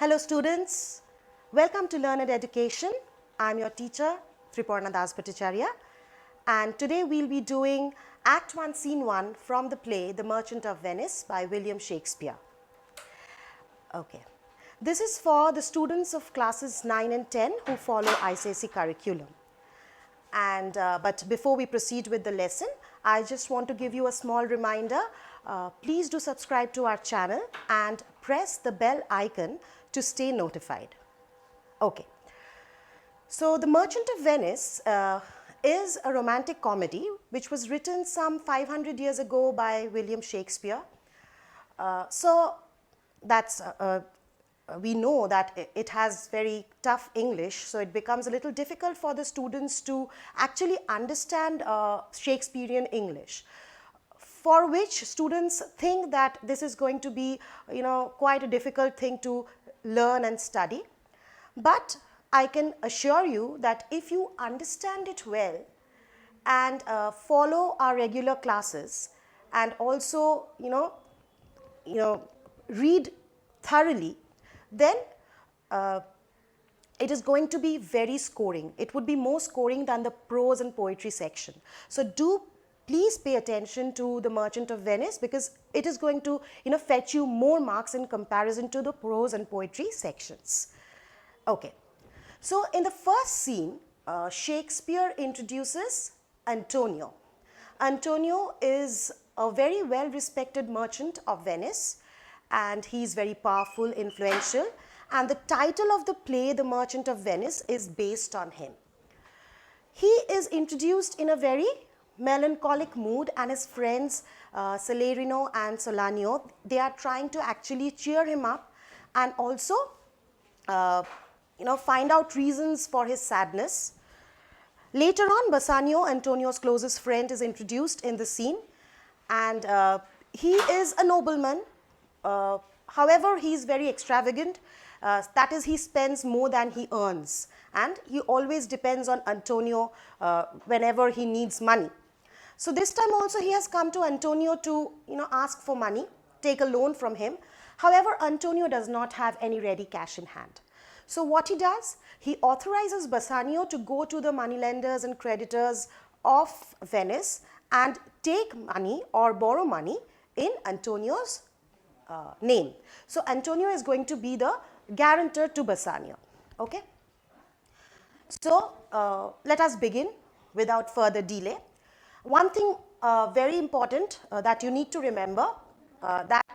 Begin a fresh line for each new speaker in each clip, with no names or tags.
Hello students, welcome to Learned Education. I am your teacher Triparna Das Bhattacharya, and today we will be doing Act 1 Scene 1 from the play The Merchant of Venice by William Shakespeare. Okay. This is for the students of classes 9 and 10 who follow ICSE curriculum. And but before we proceed with the lesson, I just want to give you a small reminder. Please do subscribe to our channel and press the bell icon to stay notified. Okay. So, The Merchant of Venice is a romantic comedy which was written some 500 years ago by William Shakespeare. We know that it has very tough English, so it becomes a little difficult for the students to actually understand Shakespearean English, for which students think that this is going to be, quite a difficult thing to learn and study. But I can assure you that if you understand it well and follow our regular classes and also, read thoroughly, then it is going to be very scoring. It would be more scoring than the prose and poetry section. So do please pay attention to The Merchant of Venice, because it is going to fetch you more marks in comparison to the prose and poetry sections. Okay. So in the first scene, Shakespeare introduces Antonio. Antonio is a very well respected merchant of Venice, and he is very powerful, influential, and the title of the play, The Merchant of Venice, is based on him. He is introduced in a very melancholic mood, and his friends Salarino and Solanio, they are trying to actually cheer him up and also find out reasons for his sadness. Later on, Bassanio, Antonio's closest friend, is introduced in the scene, and he is a nobleman. However, he is very extravagant, that is, he spends more than he earns, and he always depends on Antonio whenever he needs money. So this time also he has come to Antonio to ask for money, take a loan from him. However, Antonio does not have any ready cash in hand. So what he does, he authorizes Bassanio to go to the moneylenders and creditors of Venice and take money or borrow money in Antonio's name. So Antonio is going to be the guarantor to Bassanio. Okay. So let us begin without further delay. One thing very important that you need to remember, that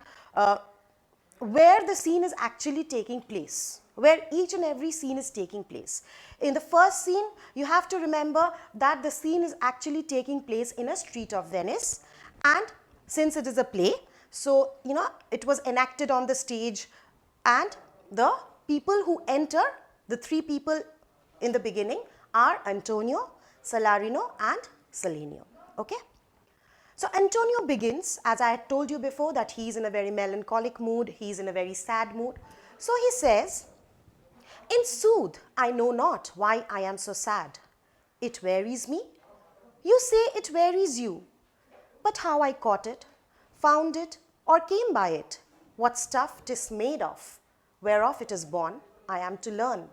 where the scene is actually taking place, where each and every scene is taking place. In the first scene, you have to remember that the scene is actually taking place in a street of Venice, and since it is a play, so it was enacted on the stage, and the people who enter, the three people in the beginning, are Antonio, Salarino and Salenio. Okay. So Antonio begins, as I had told you before, that he is in a very melancholic mood, he is in a very sad mood. So he says, "In sooth, I know not why I am so sad. It wearies me. You say it wearies you. But how I caught it, found it, or came by it, what stuff 'tis made of, whereof it is born, I am to learn.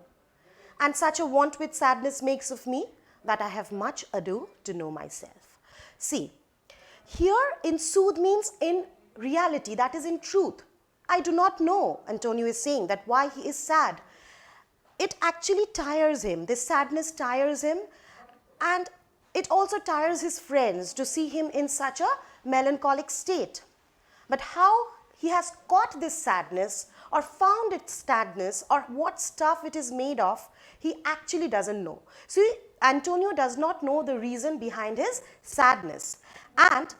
And such a want with sadness makes of me, that I have much ado to know myself." See, here in sooth means in reality, that is in truth. I do not know, Antonio is saying, that why he is sad. It actually tires him, this sadness tires him, and it also tires his friends to see him in such a melancholic state. But how he has caught this sadness or found its sadness or what stuff it is made of, he actually doesn't know. So Antonio does not know the reason behind his sadness, and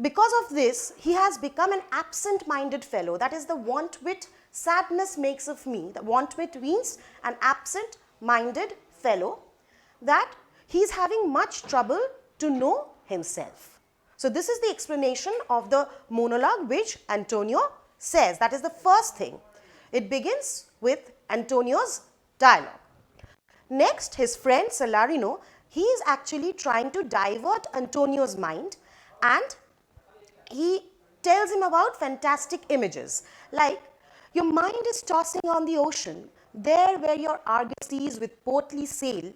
because of this, he has become an absent-minded fellow. That is the want with sadness makes of me. The want with means an absent-minded fellow, that he is having much trouble to know himself. So this is the explanation of the monologue which Antonio says. That is the first thing. It begins with Antonio's dialogue. Next, his friend Salarino, he is actually trying to divert Antonio's mind, and he tells him about fantastic images. Like, Your mind is tossing on the ocean, there where your argosies with portly sail,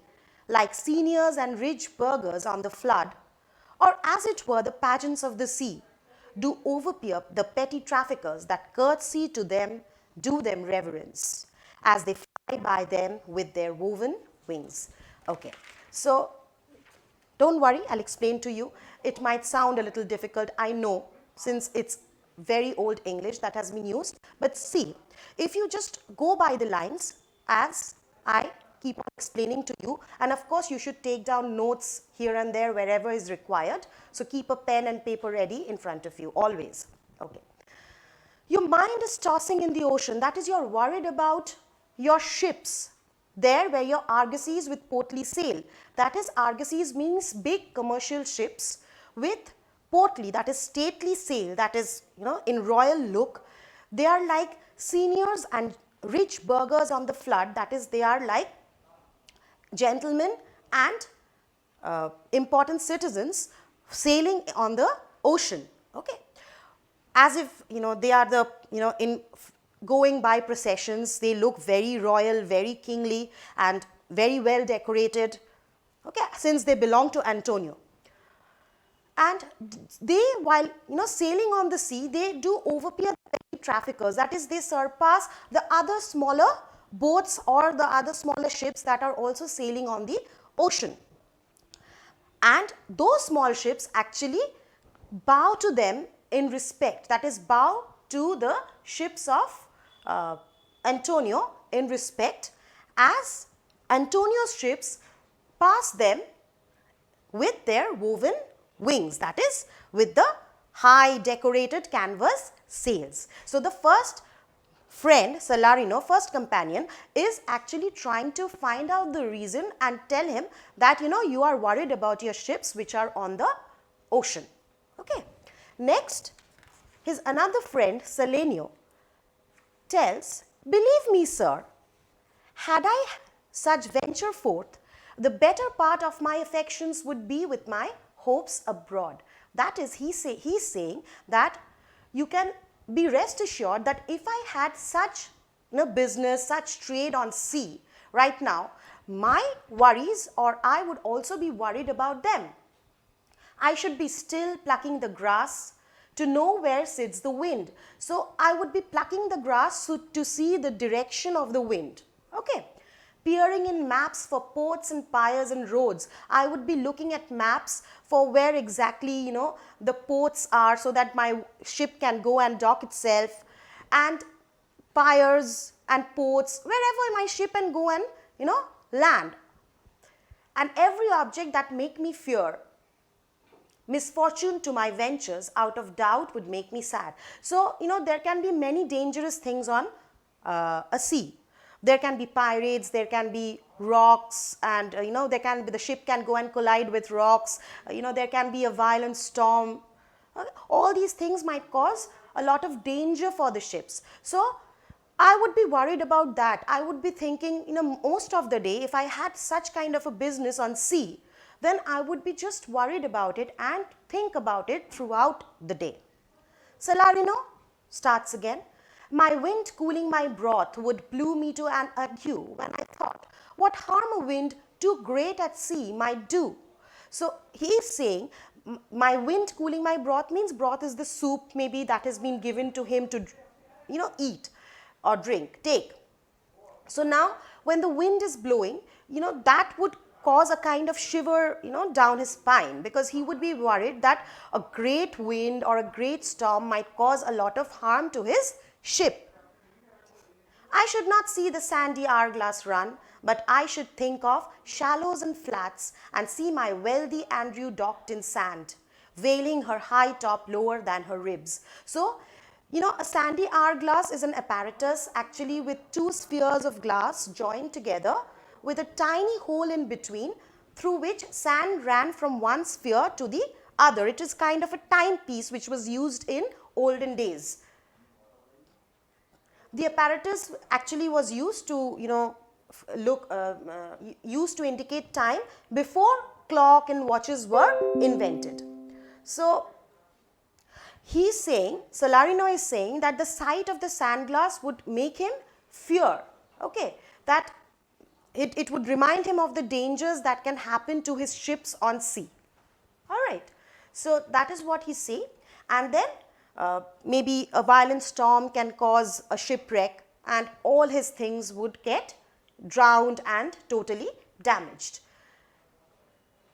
like seniors and rich burghers on the flood, or as it were the pageants of the sea, do overpeer the petty traffickers that curtsy to them, do them reverence, as they fly by them with their woven wings. Okay, so don't worry, I'll explain to you. It might sound a little difficult, I know, since it's very old English that has been used. But see, if you just go by the lines as I keep on explaining to you, and of course you should take down notes here and there wherever is required. So keep a pen and paper ready in front of you always. Okay. Your mind is tossing in the ocean. That is, you're worried about your ships, there where your argosies with portly sail. That is, argosies means big commercial ships with portly, that is stately sail, that is, in royal look. They are like seniors and rich burghers on the flood, that is, they are like gentlemen and important citizens sailing on the ocean. Okay, as if they are the in going by processions, they look very royal, very kingly, and very well decorated. Okay, since they belong to Antonio. And they, while sailing on the sea, they do overpeer the petty traffickers. That is, they surpass the other smaller boats or the other smaller ships that are also sailing on the ocean. And those small ships actually bow to them in respect. That is, bow to the ships of Antonio in respect, as Antonio's ships pass them with their woven wings, that is, with the high decorated canvas sails. So the first friend, Salarino, first companion, is actually trying to find out the reason and tell him that you are worried about your ships which are on the ocean. Okay. Next, his another friend, Salenio, tells, believe me, sir, had I such venture forth, the better part of my affections would be with my hopes abroad. That is, he's saying that you can be rest assured that if I had such business, such trade on sea right now, my worries, or I would also be worried about them. I should be still plucking the grass to know where sits the wind. So I would be plucking the grass to see the direction of the wind. Okay. Peering in maps for ports and piers and roads. I would be looking at maps for where exactly, the ports are, so that my ship can go and dock itself, and piers and ports, wherever my ship can go and, land. And every object that make me fear misfortune to my ventures out of doubt would make me sad. So, there can be many dangerous things on a sea. There can be pirates, there can be rocks, and there can be, the ship can go and collide with rocks, there can be a violent storm. All these things might cause a lot of danger for the ships. So I would be worried about that. I would be thinking, most of the day, if I had such kind of a business on sea, then I would be just worried about it and think about it throughout the day. Salarino starts again. My wind cooling my broth would blow me to an ague when I thought what harm a wind too great at sea might do. So he is saying, my wind cooling my broth means broth is the soup maybe that has been given to him to, eat or drink, take. So now when the wind is blowing, that would cause a kind of shiver, down his spine, because he would be worried that a great wind or a great storm might cause a lot of harm to his ship. I should not see the sandy hourglass run, but I should think of shallows and flats and see my wealthy Andrew docked in sand, veiling her high top lower than her ribs. So, a sandy hourglass is an apparatus actually with two spheres of glass joined together with a tiny hole in between, through which sand ran from one sphere to the other. It is kind of a timepiece which was used in olden days. The apparatus actually was used to, used to indicate time before clock and watches were invented. So Salarino is saying that the sight of the sand glass would make him fear, okay, that it would remind him of the dangers that can happen to his ships on sea. All right, so that is what he say. And then maybe a violent storm can cause a shipwreck and all his things would get drowned and totally damaged.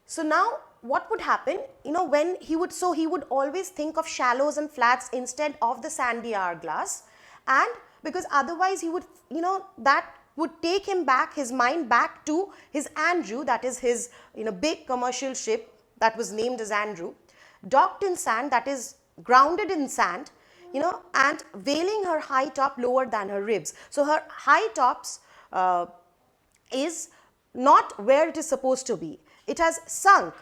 So now what would happen, when he would always think of shallows and flats instead of the sandy hourglass, and because otherwise he would, that would take his mind back to his Andrew, that is his, big commercial ship that was named as Andrew, docked in sand, that is grounded in sand, and veiling her high top lower than her ribs. So her high tops is not where it is supposed to be. It has sunk.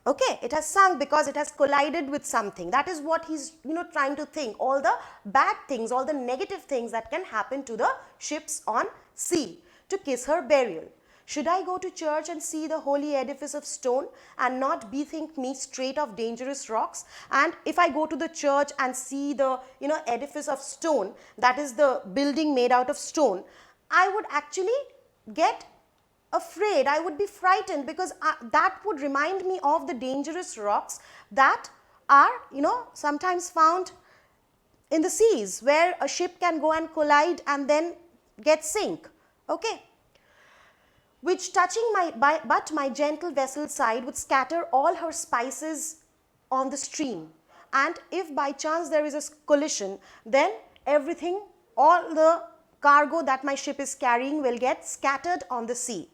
Okay, it has sunk because it has collided with something. That is what he's trying to think. All the bad things, all the negative things that can happen to the ships on sea. To kiss her burial. Should I go to church and see the holy edifice of stone and not bethink me straight of dangerous rocks? And if I go to the church and see the edifice of stone, that is the building made out of stone, I would actually get afraid, I would be frightened, because that would remind me of the dangerous rocks that are sometimes found in the seas, where a ship can go and collide and then get sink. Okay, which touching my gentle vessel side would scatter all her spices on the stream, and if by chance there is a collision, then everything, all the cargo that my ship is carrying will get scattered on the sea.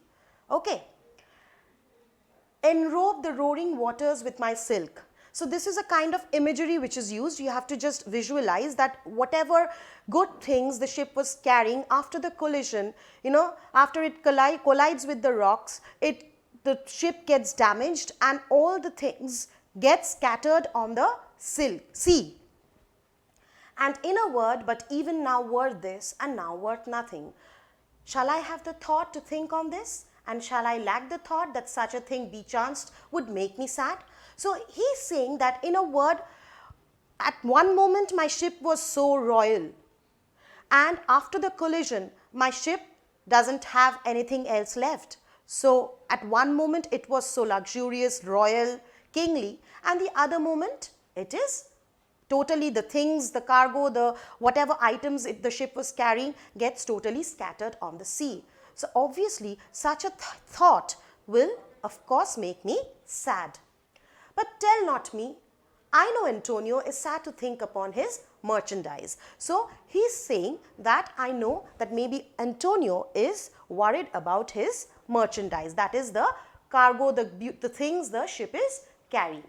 Okay, enrobe the roaring waters with my silk. So this is a kind of imagery which is used. You have to just visualize that whatever good things the ship was carrying, after the collision, after it collides with the rocks, the ship gets damaged and all the things get scattered on the sea. And in a word, but even now worth this and now worth nothing. Shall I have the thought to think on this? And shall I lack the thought that such a thing be chanced would make me sad? So he's saying that, in a word, at one moment my ship was so royal, and after the collision my ship doesn't have anything else left. So at one moment it was so luxurious, royal, kingly, and the other moment it is totally, the things, the cargo, the whatever items the ship was carrying gets totally scattered on the sea. So obviously such a thought will of course make me sad. But tell not me, I know Antonio is sad to think upon his merchandise. So he's saying that I know that maybe Antonio is worried about his merchandise, that is the cargo, the things the ship is carrying.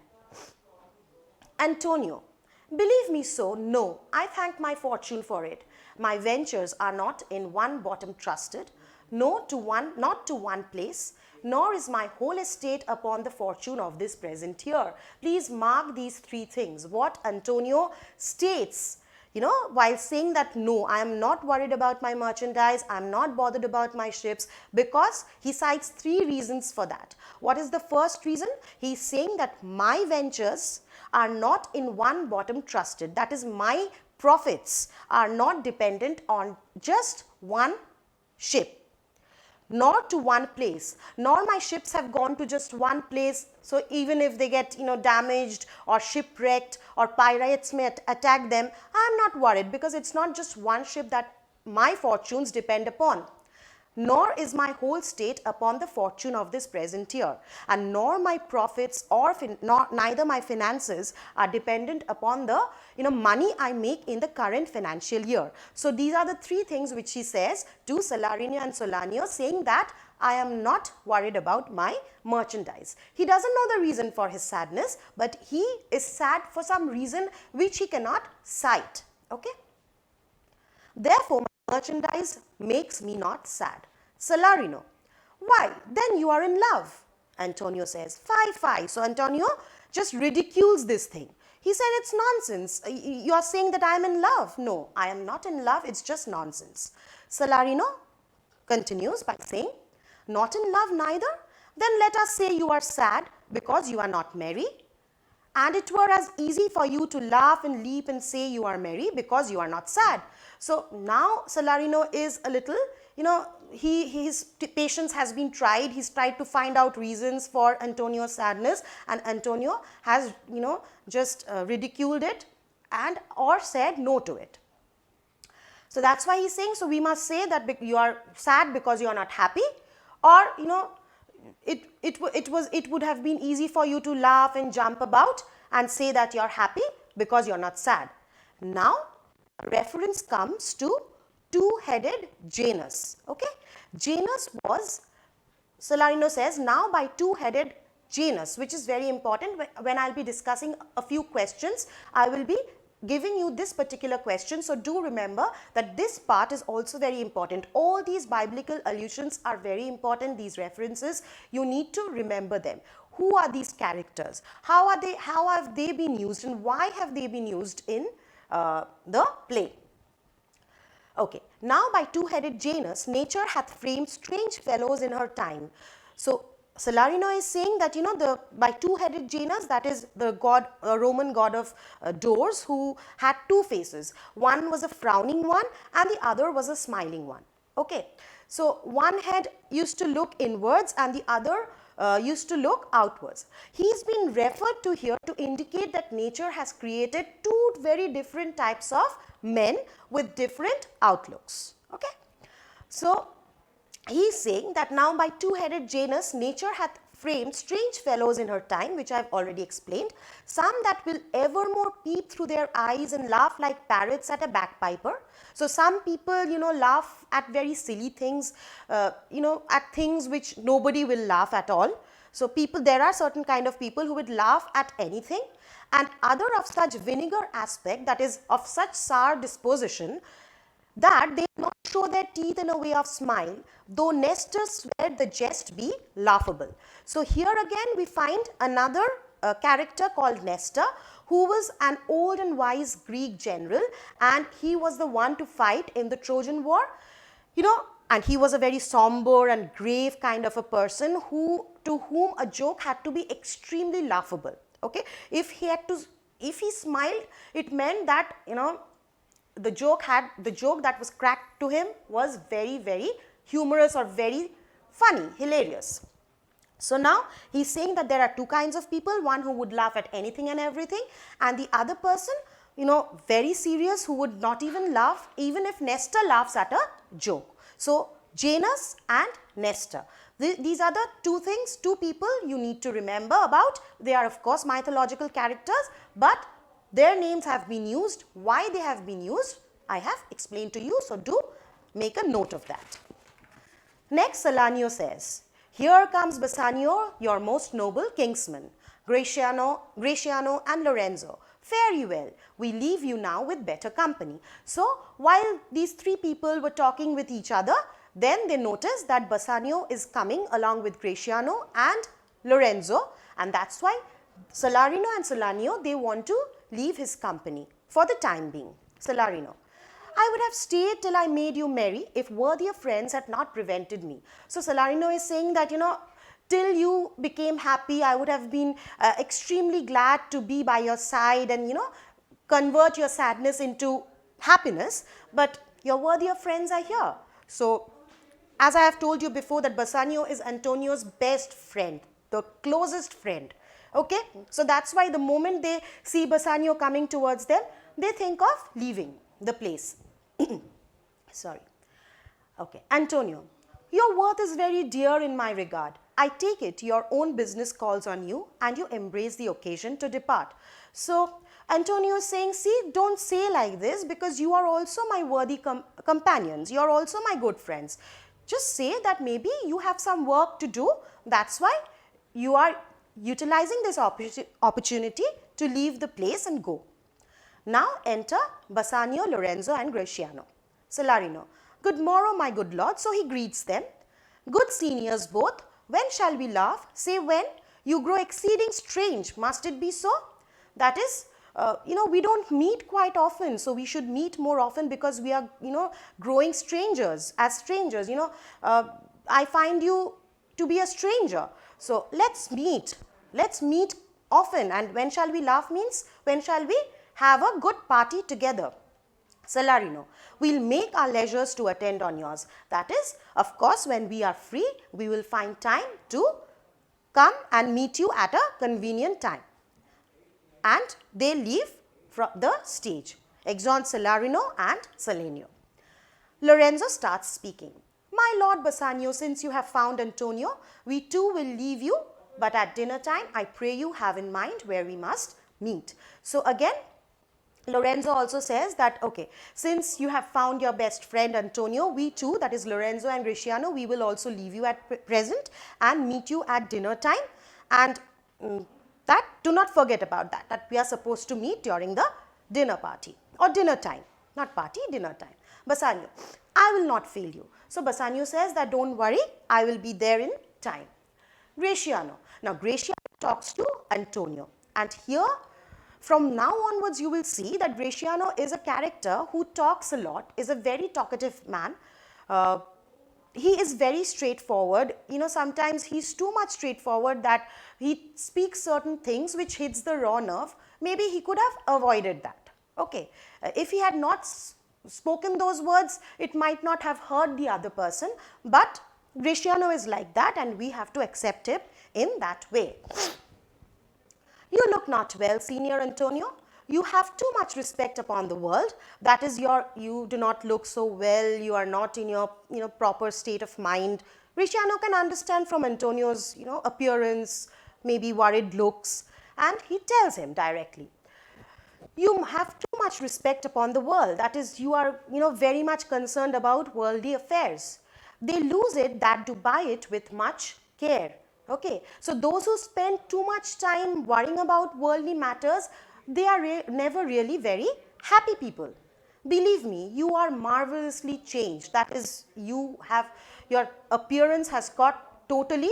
Antonio, believe me so, no, I thank my fortune for it. My ventures are not in one bottom trusted, not to one place, nor is my whole estate upon the fortune of this present year. Please mark these three things. What Antonio states, while saying that no, I am not worried about my merchandise, I am not bothered about my ships, because he cites three reasons for that. What is the first reason? He is saying that my ventures are not in one bottom trusted. That is, my profits are not dependent on just one ship, nor to one place, nor my ships have gone to just one place. So even if they get damaged or shipwrecked or pirates may attack them, I am not worried, because it's not just one ship that my fortunes depend upon. Nor is my whole state upon the fortune of this present year, and nor my profits or neither my finances are dependent upon the money I make in the current financial year. So these are the three things which he says to Salarino and Solanio, saying that I am not worried about my merchandise. He doesn't know the reason for his sadness, but he is sad for some reason which he cannot cite. Okay. Therefore, my merchandise makes me not sad. Salarino, why? Then you are in love. Antonio says, fie. So Antonio just ridicules this thing. He said, it's nonsense. You are saying that I am in love. No, I am not in love. It's just nonsense. Salarino continues by saying, not in love neither? Then let us say you are sad because you are not merry. and it were as easy for you to laugh and leap and say you are merry because you are not sad. So now Salarino is a little, his patience has been tried. He's tried to find out reasons for Antonio's sadness, and Antonio has, just ridiculed it and or said no to it. So that's why he's saying, so we must say that you are sad because you are not happy, or it would have been easy for you to laugh and jump about and say that you are happy because you are not sad. Now reference comes to Two-Headed Janus. Okay, Janus was, Salarino says, now by Two-Headed Janus, which is very important. When I'll be discussing a few questions, I will be giving you this particular question. So do remember that this part is also very important. All these biblical allusions are very important. These references, you need to remember them. Who are these characters? How have they been used, and why have they been used in the play? Okay, now by Two-Headed Janus, nature hath framed strange fellows in her time. So Salarino is saying that, by Two-Headed Janus, that is the god, Roman god of doors, who had two faces. One was a frowning one and the other was a smiling one. Okay, so one head used to look inwards and the other used to look outwards. He's been referred to here to indicate that nature has created two very different types of men with different outlooks. Okay, so he's saying that now by Two-Headed Janus, nature hath framed strange fellows in her time, which I have already explained. Some that will evermore peep through their eyes and laugh like parrots at a bagpiper. So some people, laugh at very silly things, at things which nobody will laugh at all. So there are certain kind of people who would laugh at anything, and other of such vinegar aspect, that is of such sour disposition, that they not show their teeth in a way of smile, though Nestor swear the jest be laughable. So here again we find another character called Nestor, who was an old and wise Greek general, and he was the one to fight in the Trojan War, and he was a very somber and grave kind of a person to whom a joke had to be extremely laughable. Okay, if he smiled, it meant that, the joke that was cracked to him was very, very humorous or very funny, hilarious. So now he's saying that there are two kinds of people, one who would laugh at anything and everything, and the other person, very serious, who would not even laugh even if Nestor laughs at a joke. So Janus and Nestor. These are the two people you need to remember about. They are of course mythological characters, but their names have been used. Why they have been used, I have explained to you, so do make a note of that. Next, Salarino says, here comes Bassanio, your most noble kinsman, Gratiano and Lorenzo. Fare ye well, we leave you now with better company. So, while these three people were talking with each other, then they noticed that Bassanio is coming along with Gratiano and Lorenzo, and that's why Salarino and Salarino, they want to leave his company for the time being. Salarino, I would have stayed till I made you merry if worthier friends had not prevented me. So Salarino is saying that, till you became happy, I would have been extremely glad to be by your side and, convert your sadness into happiness, but your worthier friends are here. So, as I have told you before, that Bassanio is Antonio's best friend, the closest friend. Okay, so that's why the moment they see Bassanio coming towards them, they think of leaving the place. Sorry. Okay, Antonio, your worth is very dear in my regard. I take it your own business calls on you and you embrace the occasion to depart. So Antonio is saying, see, don't say like this, because you are also my worthy companions. You are also my good friends. Just say that maybe you have some work to do. That's why you are utilizing this opportunity to leave the place and go. Now enter Bassanio, Lorenzo and Gratiano. Salarino, good morrow, my good lord. So he greets them. Good seniors both, when shall we laugh? Say when? You grow exceeding strange, must it be so? That is, we don't meet quite often, so we should meet more often, because we are, growing strangers. As strangers, I find you to be a stranger. So let's meet often. And when shall we laugh means when shall we have a good party together. Salarino, we'll make our leisures to attend on yours. That is, of course, when we are free, we will find time to come and meet you at a convenient time. And they leave from the stage. Exeunt Salarino and Salenio. Lorenzo starts speaking. My lord Bassanio, since you have found Antonio, we too will leave you, but at dinner time, I pray you have in mind where we must meet. So again, Lorenzo also says that, okay, since you have found your best friend Antonio, we too, that is Lorenzo and Gratiano, we will also leave you at present and meet you at dinner time. And that, do not forget about that, that we are supposed to meet during the dinner party or dinner time, not party, dinner time. Bassanio, I will not fail you. So Bassanio says that don't worry, I will be there in time. Gratiano, now Gratiano talks to Antonio, and here from now onwards you will see that Gratiano is a character who talks a lot, is a very talkative man. He is very straightforward. You know, sometimes he's too much straightforward that he speaks certain things which hits the raw nerve. Maybe he could have avoided that. Okay, if he had not spoken those words, it might not have hurt the other person, but Gratiano is like that and we have to accept him in that way. You look not well, Senior Antonio. You have too much respect upon the world. That is, you do not look so well. You are not in your proper state of mind. Gratiano can understand from Antonio's appearance, maybe worried looks, and he tells him directly. You have too much respect upon the world. That is, you are very much concerned about worldly affairs. They lose it that do buy it with much care. Okay, so those who spend too much time worrying about worldly matters, they are never really very happy people. Believe me, you are marvelously changed. That is, your appearance has got totally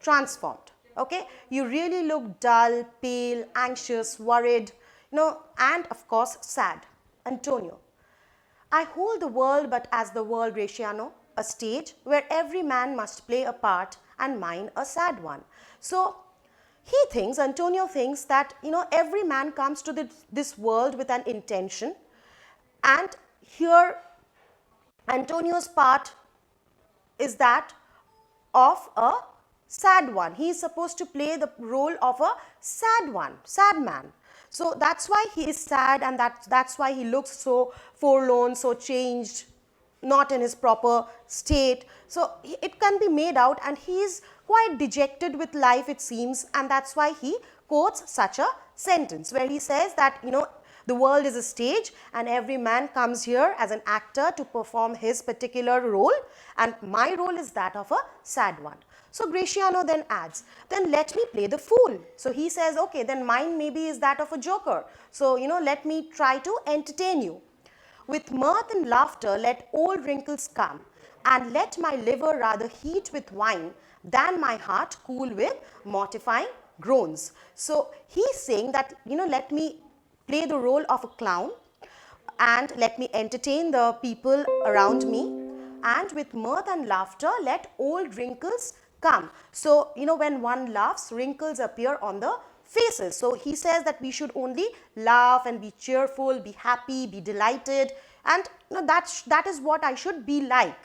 transformed. Okay, you really look dull, pale, anxious, worried, and of course sad. Antonio, I hold the world but as the world, Gratiano, a stage where every man must play a part and mine a sad one. So Antonio thinks that every man comes to this world with an intention, and here Antonio's part is that of a sad one. He is supposed to play the role of a sad man. So that's why he is sad, and that's why he looks so forlorn, so changed, not in his proper state. So it can be made out, and he is quite dejected with life, it seems, and that's why he quotes such a sentence where he says that the world is a stage and every man comes here as an actor to perform his particular role, and my role is that of a sad one. So Gratiano then adds, then let me play the fool. So he says, okay, then mine maybe is that of a joker. So let me try to entertain you. With mirth and laughter let old wrinkles come, and let my liver rather heat with wine than my heart cool with mortifying groans. So he's saying that let me play the role of a clown and let me entertain the people around me, and with mirth and laughter let old wrinkles come. So when one laughs, wrinkles appear on the faces. So he says that we should only laugh and be cheerful, be happy, be delighted, and that is what I should be like.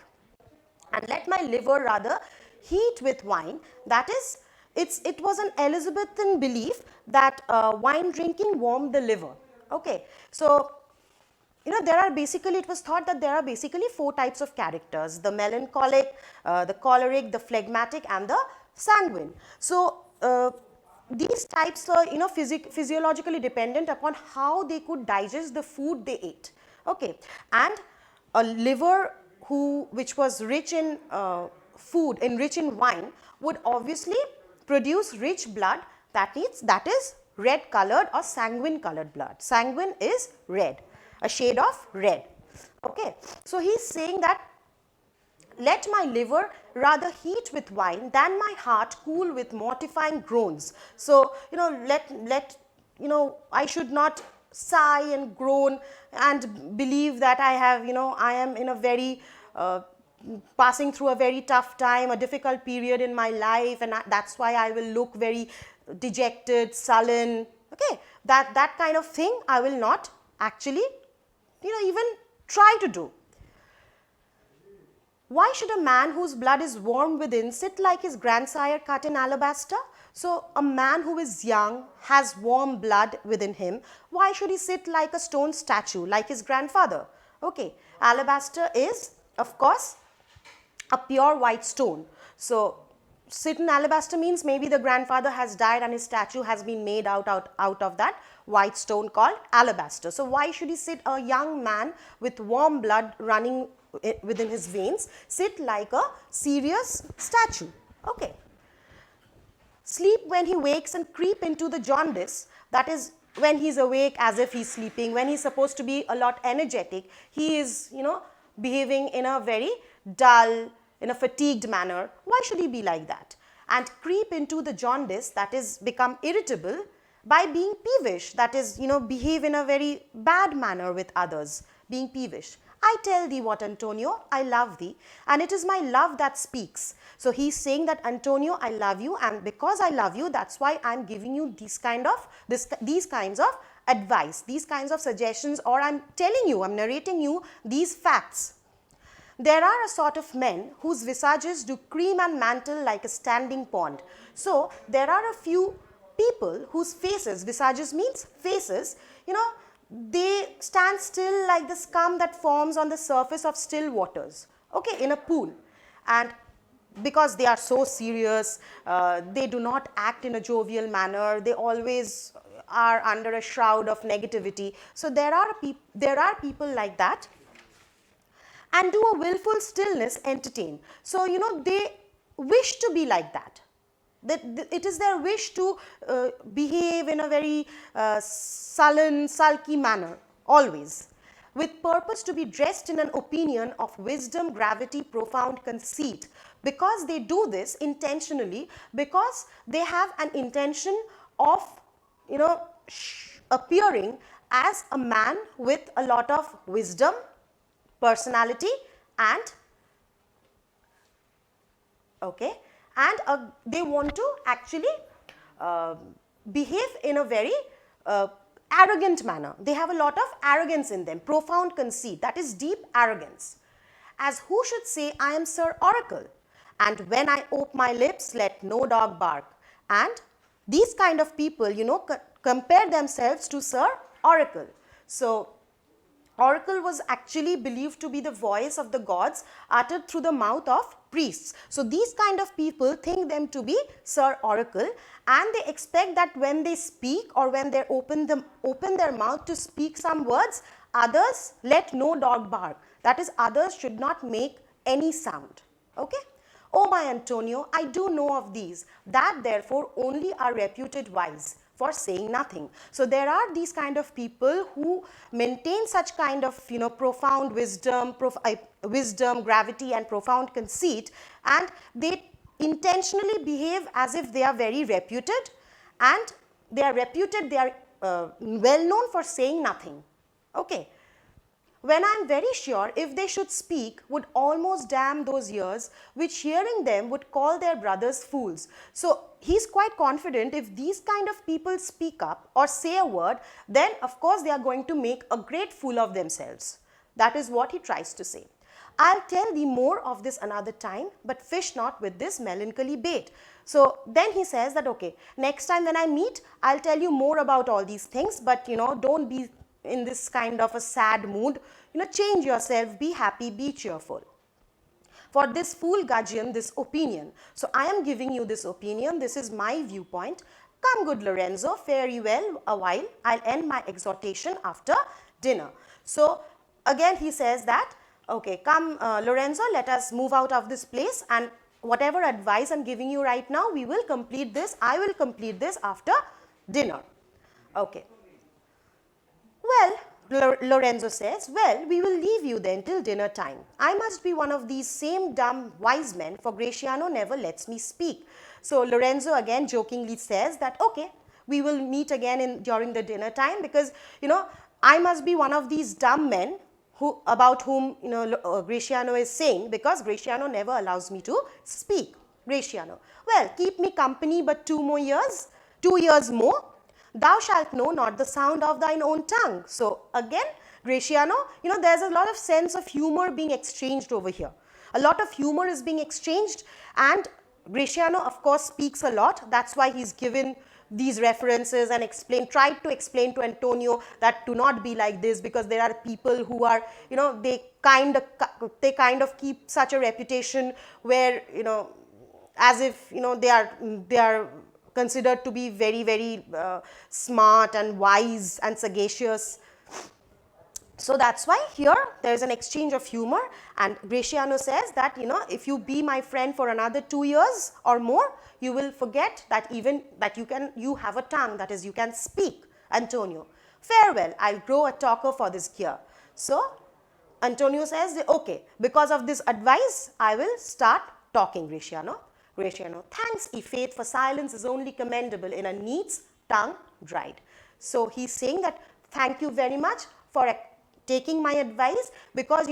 And let my liver rather heat with wine. That is, it was an Elizabethan belief that wine drinking warmed the liver. Okay, so it was thought that there are basically 4 types of characters: the melancholic, the choleric, the phlegmatic, and the sanguine. So these types are physiologically dependent upon how they could digest the food they ate. Okay, and a liver which was rich in food and rich in wine would obviously produce rich blood, that is red colored or sanguine colored blood. Sanguine is red, a shade of red. Okay, so he's saying that let my liver rather heat with wine than my heart cool with mortifying groans. So I should not sigh and groan and believe that I am in a very passing through a very tough time, a difficult period in my life, and that's why I will look very dejected, sullen. Okay, that kind of thing I will not actually, even try to do. Why should a man whose blood is warm within sit like his grandsire cut in alabaster? So a man who is young, has warm blood within him, why should he sit like a stone statue, like his grandfather? Okay, alabaster is, of course, a pure white stone. So sit in alabaster means maybe the grandfather has died and his statue has been made out of that white stone called alabaster. So why should he sit, a young man with warm blood running within his veins, sit like a serious statue? Okay. Sleep when he wakes and creep into the jaundice, that is when he's awake as if he's sleeping, when he's supposed to be a lot energetic, he is, behaving in a very dull, in a fatigued manner. Why should he be like that? And creep into the jaundice, that is become irritable by being peevish, that is, behave in a very bad manner with others, being peevish. I tell thee what, Antonio, I love thee, and it is my love that speaks. So he's saying that, Antonio, I love you, and because I love you, that's why I'm giving you these kinds of advice, these kinds of suggestions, or I'm telling you, I'm narrating you these facts. There are a sort of men whose visages do cream and mantle like a standing pond. So there are a few people whose faces, visages means faces, they stand still like the scum that forms on the surface of still waters, okay, in a pool. And because they are so serious, they do not act in a jovial manner, they always are under a shroud of negativity. So there are people like that, and do a willful stillness entertain. So, they wish to be like that. It is their wish to behave in a very sullen, sulky manner, always, with purpose to be dressed in an opinion of wisdom, gravity, profound conceit. Because they do this intentionally, because they have an intention of, appearing as a man with a lot of wisdom, personality, and they want to actually behave in a very arrogant manner. They have a lot of arrogance in them, profound conceit, that is deep arrogance. As who should say, I am Sir Oracle, and when I ope my lips, let no dog bark. And these kind of people, compare themselves to Sir Oracle. So Oracle was actually believed to be the voice of the gods uttered through the mouth of priests. So these kind of people think them to be Sir Oracle, and they expect that when they speak or when they open their mouth to speak some words, others let no dog bark. That is, others should not make any sound. Okay? Oh my Antonio, I do know of these, that therefore only are reputed wise for saying nothing. So there are these kind of people who maintain such kind of profound wisdom, gravity, and profound conceit, and they intentionally behave as if they are very reputed, and they are well known for saying nothing. Okay. When I am very sure, if they should speak, would almost damn those ears, which hearing them would call their brothers fools. So he's quite confident if these kind of people speak up or say a word, then of course they are going to make a great fool of themselves. That is what he tries to say. I'll tell thee more of this another time, but fish not with this melancholy bait. So then he says that, okay, next time when I meet, I'll tell you more about all these things, but don't be in this kind of a sad mood, change yourself, be happy, be cheerful. For this fool gudgeon, this opinion. So I am giving you this opinion, this is my viewpoint. Come, good Lorenzo, fare ye well a while, I'll end my exhortation after dinner. So again he says that, okay, come Lorenzo, let us move out of this place, and whatever advice I'm giving you right now, we will complete this, I will complete this after dinner. Okay. Well, Lorenzo says, well, we will leave you then till dinner time. I must be one of these same dumb wise men, for Gratiano never lets me speak. So Lorenzo again jokingly says that, okay, we will meet again during the dinner time, because, I must be one of these dumb men about whom Gratiano is saying, because Gratiano never allows me to speak. Gratiano, well, keep me company but 2 years more. Thou shalt know not the sound of thine own tongue. So again, Gratiano, there's a lot of sense of humor being exchanged over here. A lot of humor is being exchanged, and Gratiano, of course, speaks a lot. That's why he's given these references and tried to explain to Antonio that do not be like this, because there are people who are, they kind of keep such a reputation where, as if, they are considered to be very, very smart and wise and sagacious. So that's why here there is an exchange of humor, and Gratiano says that, if you be my friend for another 2 years or more, you will forget that even that you have a tongue, that is, you can speak, Antonio. Farewell, I'll grow a talker for this year. So Antonio says, okay, because of this advice, I will start talking, Gratiano. Gratiano, thanks, Ifate, for silence is only commendable in a neat's tongue dried. So he's saying that thank you very much for taking my advice, because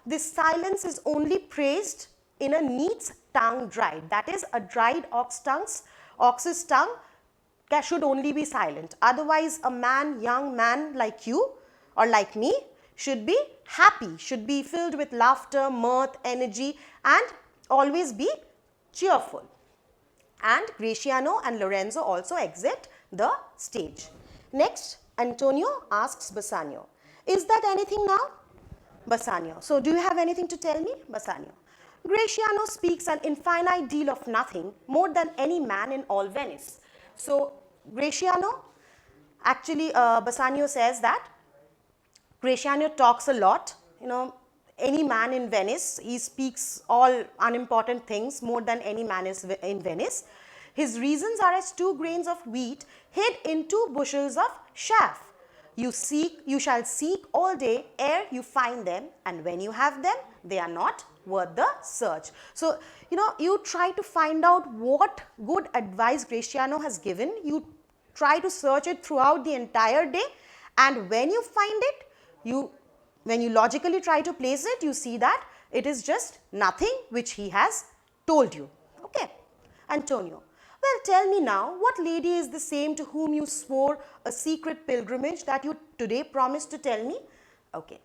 this silence is only praised in a neat's tongue dried. That is, a dried ox's tongue should only be silent. Otherwise, a young man like you or like me should be happy, should be filled with laughter, mirth, energy, and always be cheerful. And Gratiano and Lorenzo also exit the stage. Next, Antonio asks Bassanio, is that anything now? Bassanio, so do you have anything to tell me? Bassanio, Gratiano speaks an infinite deal of nothing, more than any man in all Venice. So Gratiano, actually Bassanio says that Gratiano talks a lot, any man in Venice, he speaks all unimportant things more than any man is in Venice. His reasons are as 2 grains of wheat hid in 2 bushels of chaff. You shall seek all day ere you find them, and when you have them, they are not worth the search. So, you try to find out what good advice Gratiano has given. You try to search it throughout the entire day, and when you find it, when you logically try to place it, you see that it is just nothing which he has told you. Okay. Antonio, well, tell me now, what lady is the same to whom you swore a secret pilgrimage that you today promised to tell me? Okay.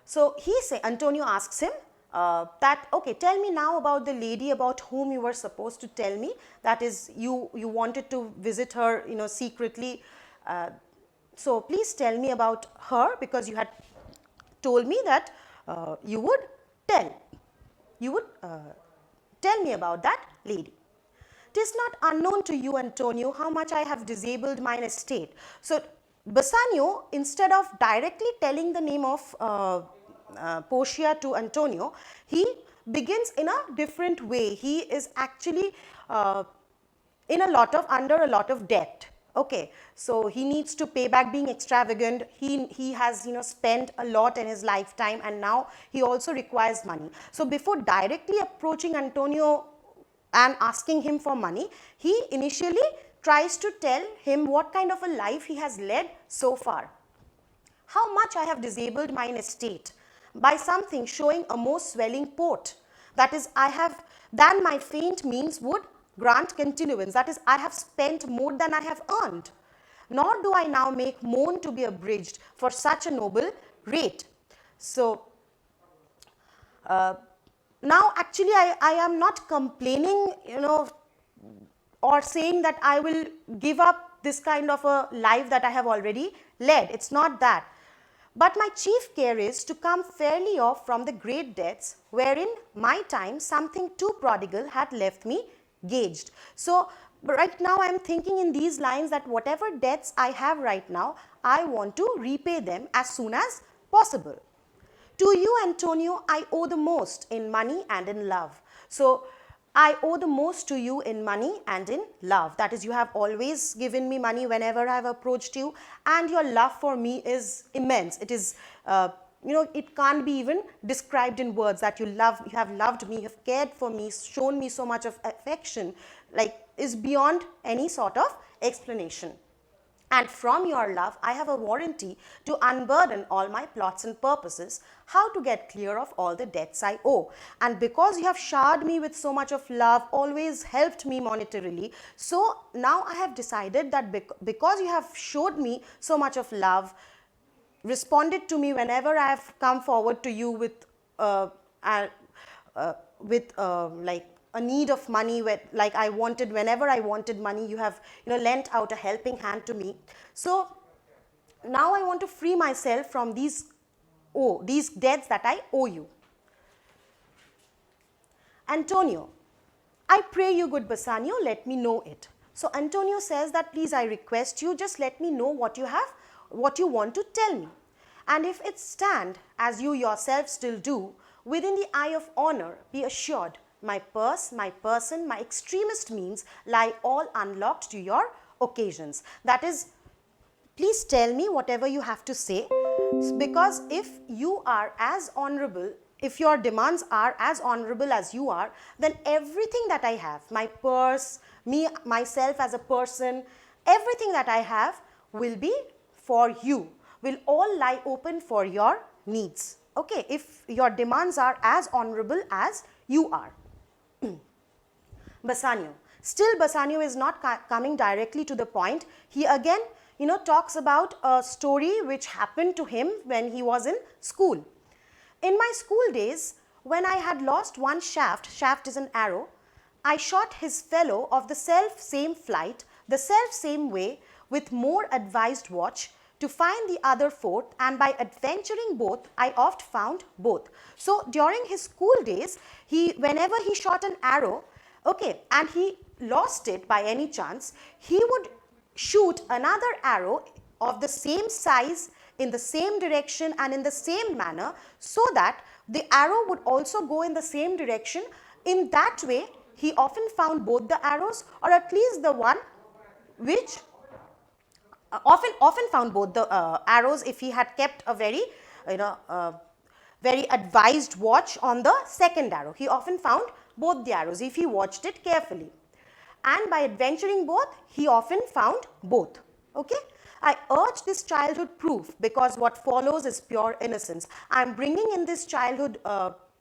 So Antonio asks him okay, tell me now about the lady about whom you were supposed to tell me. That is, you wanted to visit her, secretly. So please tell me about her, because you had told me that you would tell me about that lady. 'Tis not unknown to you, Antonio, how much I have disabled mine estate. So Bassanio, instead of directly telling the name of Portia to Antonio, he begins in a different way. He is actually under a lot of debt. Okay, so he needs to pay back, being extravagant. He has spent a lot in his lifetime, and now he also requires money. So before directly approaching Antonio and asking him for money, he initially tries to tell him what kind of a life he has led so far. How much I have disabled mine estate by something showing a more swelling port. That is, I have than my faint means would grant continuance. That is, I have spent more than I have earned. Nor do I now make moan to be abridged for such a noble rate. So now actually I am not complaining, or saying that I will give up this kind of a life that I have already led. It's not that. But my chief care is to come fairly off from the great debts wherein my time something too prodigal had left me gauged. So right now I am thinking in these lines that whatever debts I have right now, I want to repay them as soon as possible. To you, Antonio, I owe the most in money and in love. So I owe the most to you in money and in love. That is, you have always given me money whenever I have approached you, and your love for me is immense. It is, it can't be even described in words that you have loved me, you have cared for me, shown me so much of affection, like is beyond any sort of explanation. And from your love, I have a warranty to unburden all my plots and purposes, how to get clear of all the debts I owe. And because you have showered me with so much of love, always helped me monetarily, so now I have decided that because you have showed me so much of love, responded to me whenever I have come forward to you with like a need of money, like I wanted, whenever I wanted money, you have lent out a helping hand to me. So now I want to free myself from these debts that I owe you. Antonio, I pray you, good Bassanio, let me know it. So Antonio says that, please, I request you, just let me know what you have, what you want to tell me. And if it stand, as you yourself still do, within the eye of honor, be assured, my purse, my person, my extremest means lie all unlocked to your occasions. That is, please tell me whatever you have to say, because if you are as honorable, if your demands are as honorable as you are, then everything that I have, my purse, me, myself as a person, everything that I have will be for you, will all lie open for your needs. Okay, if your demands are as honorable as you are. Bassanio. Still, Bassanio is not coming directly to the point. He again, talks about a story which happened to him when he was in school. In my school days, when I had lost one shaft is an arrow, I shot his fellow of the self-same flight, the self-same way, with more advised watch, to find the other fourth, and by adventuring both, I oft found both. So during his school days, whenever he shot an arrow, okay, and he lost it by any chance, he would shoot another arrow of the same size, in the same direction and in the same manner, so that the arrow would also go in the same direction. In that way, he often found both the arrows, or at least the one which often found both the arrows if he had kept a very very advised watch on the second arrow. He often found both the arrows if he watched it carefully. And by adventuring both, he often found both. Okay? I urge this childhood proof because what follows is pure innocence. I am bringing in this childhood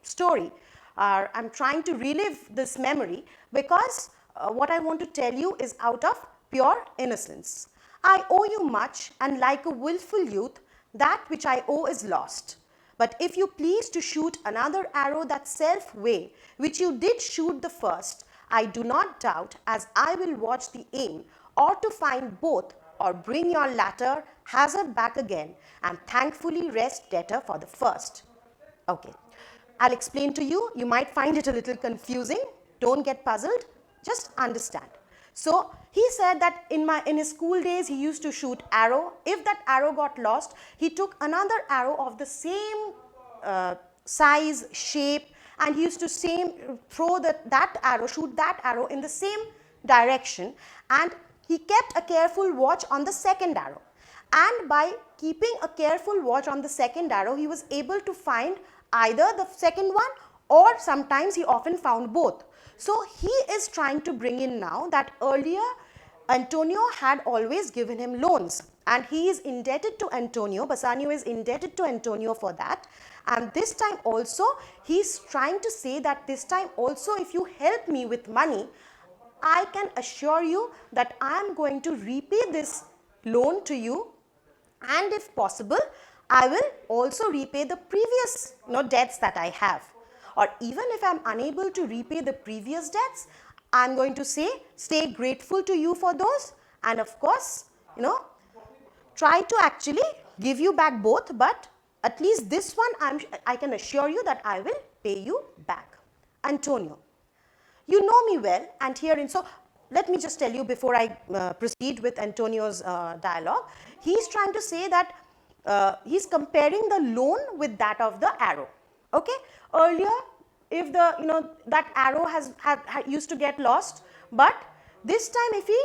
story. I am trying to relive this memory because what I want to tell you is out of pure innocence. I owe you much, and like a willful youth, that which I owe is lost. But if you please to shoot another arrow that self way, which you did shoot the first, I do not doubt, as I will watch the aim, or to find both, or bring your latter hazard back again, and thankfully rest debtor for the first. Okay, I'll explain to you. You might find it a little confusing. Don't get puzzled. Just understand. So he said that in his school days, he used to shoot arrow. If that arrow got lost, he took another arrow of the same size, shape, and he used to shoot that arrow in the same direction, and he kept a careful watch on the second arrow. And by keeping a careful watch on the second arrow, he was able to find either the second one, or sometimes he often found both. So he is trying to bring in now that earlier Antonio had always given him loans, and he is indebted to Antonio. Bassanio is indebted to Antonio for that. And this time also, he is trying to say that this time also, if you help me with money, I can assure you that I am going to repay this loan to you, and if possible, I will also repay the previous debts that I have. Or even if I am unable to repay the previous debts, I am going to stay grateful to you for those, and of course, try to actually give you back both, but at least this one I can assure you that I will pay you back. Antonio, you know me well, and herein, so let me just tell you before I proceed with Antonio's dialogue. He is trying to say that he is comparing the loan with that of the arrow. Okay, earlier if that arrow used to get lost, but this time if he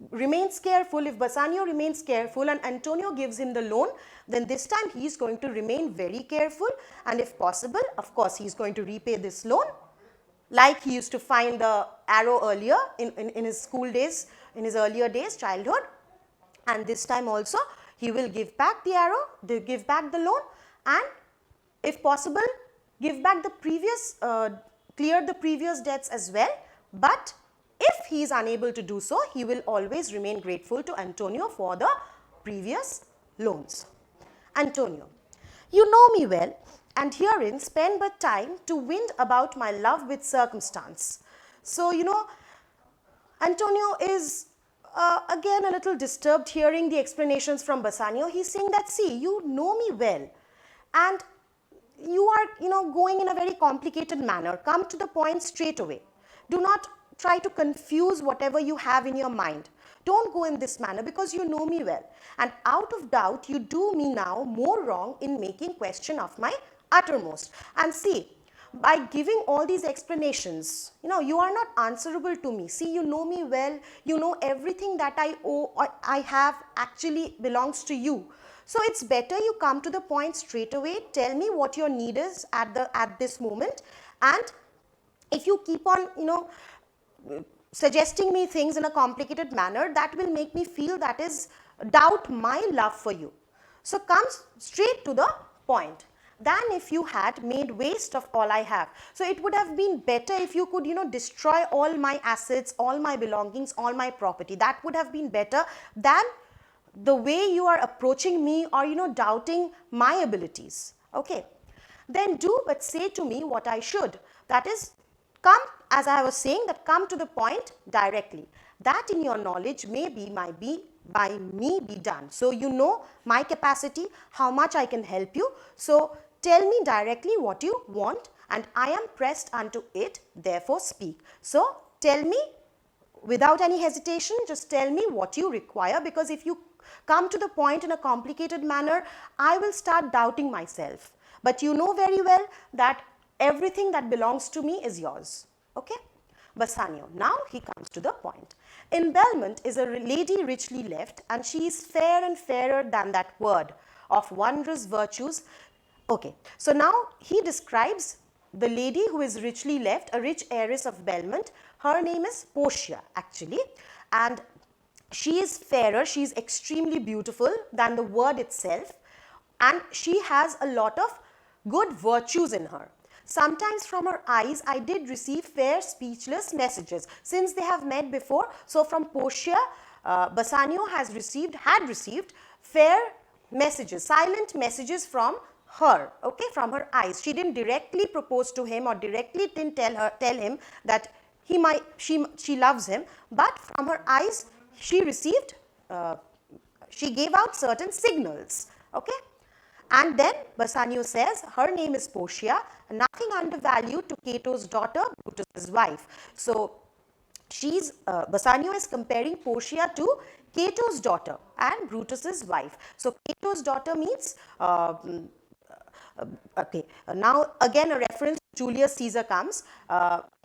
remains careful, if Bassanio remains careful and Antonio gives him the loan, then this time he is going to remain very careful, and if possible, of course, he is going to repay this loan like he used to find the arrow earlier in his school days, in his earlier days, childhood. and this time also he will give back the arrow, give back the loan, and if possible give back the previous, clear the previous debts as well. But if he is unable to do so, he will always remain grateful to Antonio for the previous loans. Antonio, you know me well, and herein spend but time to wind about my love with circumstance. So, Antonio is again a little disturbed hearing the explanations from Bassanio. He's saying that, see, you know me well, and you are, going in a very complicated manner. Come to the point straight away. Do not try to confuse whatever you have in your mind. Don't go in this manner because you know me well. And out of doubt, you do me now more wrong in making question of my uttermost. And see, by giving all these explanations, you are not answerable to me. See, you know me well. You know everything that I owe or I have actually belongs to you. So it's better you come to the point straight away. Tell me what your need is at this moment. And if you keep on, suggesting me things in a complicated manner, that will make me feel that is doubt my love for you. So come straight to the point. Than if you had made waste of all I have. So it would have been better if you could, destroy all my assets, all my belongings, all my property. That would have been better than the way you are approaching me or, doubting my abilities. Okay. Then do but say to me what I should. That is, come, as I was saying, that come to the point directly. That in your knowledge may be by me be done. So you know my capacity, how much I can help you. So tell me directly what you want, and I am pressed unto it, therefore speak. So tell me without any hesitation, just tell me what you require, because if you come to the point in a complicated manner, I will start doubting myself. But you know very well that everything that belongs to me is yours. Okay? Bassanio, now he comes to the point. In Belmont is a lady richly left, and she is fair and fairer than that word, of wondrous virtues. Okay, so now he describes the lady who is richly left, a rich heiress of Belmont. Her name is Portia actually, and she is fairer, she is extremely beautiful than the word itself, and she has a lot of good virtues in her. Sometimes from her eyes I did receive fair speechless messages. Since they have met before, so from Portia, Bassanio had received fair messages, silent messages from her, okay, from her eyes. She didn't directly propose to him or directly didn't tell him that she loves him, but from her eyes she received, she gave out certain signals, okay. And then Bassanio says her name is Portia, nothing undervalued to Cato's daughter, Brutus's wife. So Bassanio is comparing Portia to Cato's daughter and Brutus's wife. So Cato's daughter means okay, now again a reference to Julius Caesar comes.